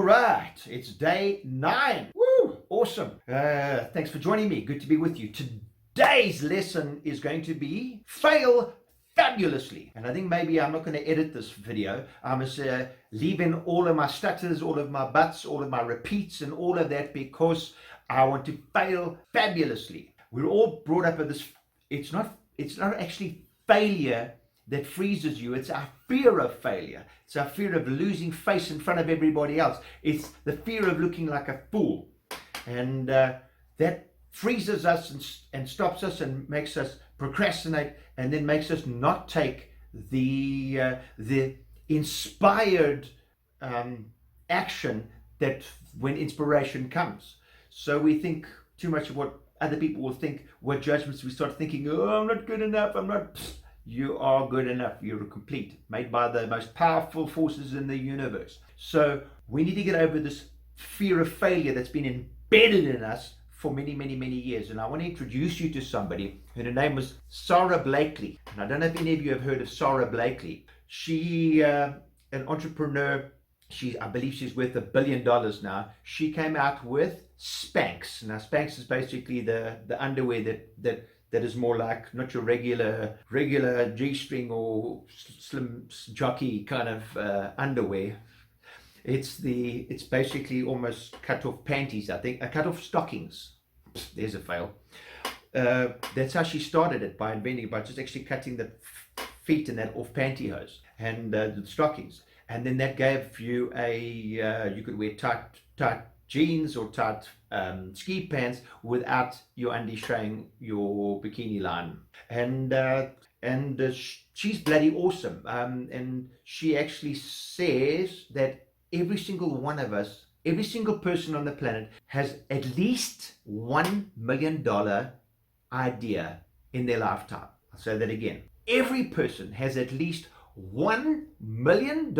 right, it's day 9. Woo, awesome. Thanks for joining me. Good to be with you. Today's lesson is going to be fail fabulously. And I think maybe I'm not going to edit this video. I must leave in all of my stutters, all of my butts, all of my repeats and all of that, because I want to fail fabulously. We're all brought up with this. It's not actually failure that freezes you. It's our fear of failure. It's our fear of losing face in front of everybody else. It's the fear of looking like a fool. And that freezes us and stops us and makes us procrastinate, and then makes us not take the inspired action that when inspiration comes. So we think too much of what other people will think, what judgments. We start thinking, oh, I'm not good enough, I'm not. Psst, you are good enough. You're complete, made by the most powerful forces in the universe. So we need to get over this fear of failure that's been embedded in us for many, many, many years. And I want to introduce you to somebody, and her name was Sara Blakely. And I don't know if any of you have heard of Sara Blakely. She, an entrepreneur. I believe she's worth $1 billion now. She came out with Spanx. Now, Spanx is basically the underwear that is more like not your regular G-string or slim jockey kind of underwear. It's basically almost cut off panties, I think, cut off stockings. There's a fail. That's how she started it, by just actually cutting the feet and that off pantyhose and the stockings. And then that gave you you could wear tight jeans or tight ski pants without your undies showing your bikini line. And she's bloody awesome. And she actually says that every single one of us, every single person on the planet has at least $1 million idea in their lifetime. I'll say that again. Every person has at least $1 million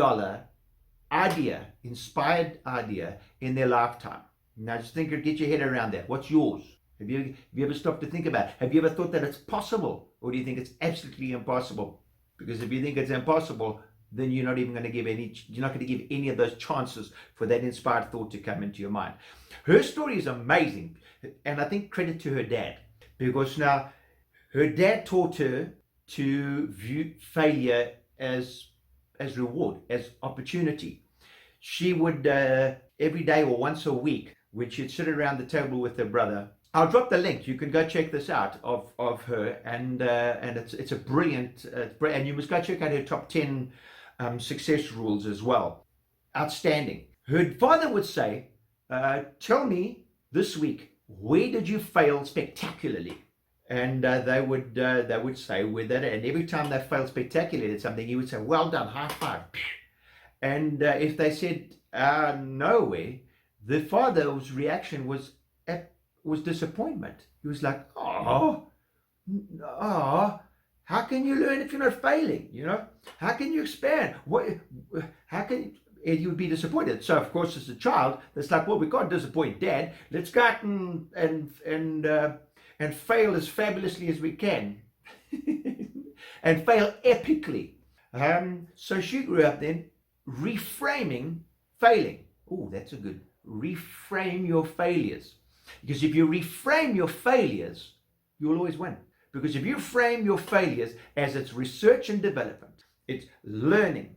idea, inspired idea in their lifetime. Now just think, get your head around that. What's yours? Have you ever stopped to think about it? Have you ever thought that it's possible? Or do you think it's absolutely impossible? Because if you think it's impossible, then you're not going to give any of those chances for that inspired thought to come into your mind. Her story is amazing. And I think credit to her dad, because now her dad taught her to view failure as reward, as opportunity. She would every day or once a week, when she'd sit around the table with her brother. I'll drop the link. You can go check this out of her, and it's a brilliant. And you must go check out her top 10 success rules as well. Outstanding. Her father would say, "Tell me this week, where did you fail spectacularly?" And they would say with it, and every time they failed spectacularly at something, he would say, "Well done, high five." And if they said nowhere, the father's reaction was disappointment. He was like, "Oh, how can you learn if you're not failing? How can you expand? How can?" And you would be disappointed. So of course, as a child, it's like, well, we can't disappoint Dad. Let's go out and fail as fabulously as we can, and fail epically. So she grew up then reframing failing. Oh, that's a good. Reframe your failures. Because if you reframe your failures, you'll always win. Because if you frame your failures as it's research and development, it's learning,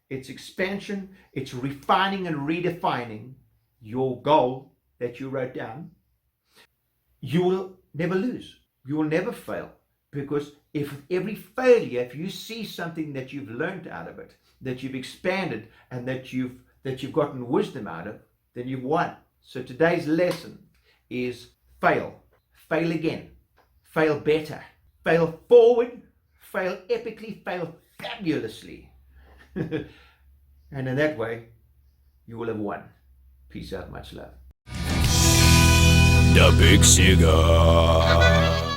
it's expansion, it's refining and redefining your goal that you wrote down, you will never lose. You will never fail. Because if every failure, if you see something that you've learned out of it, that you've expanded, and that you've gotten wisdom out of, then you've won. So today's lesson is fail. Fail again. Fail better. Fail forward. Fail epically. Fail fabulously. And in that way, you will have won. Peace out. Much love. The Big Cigar.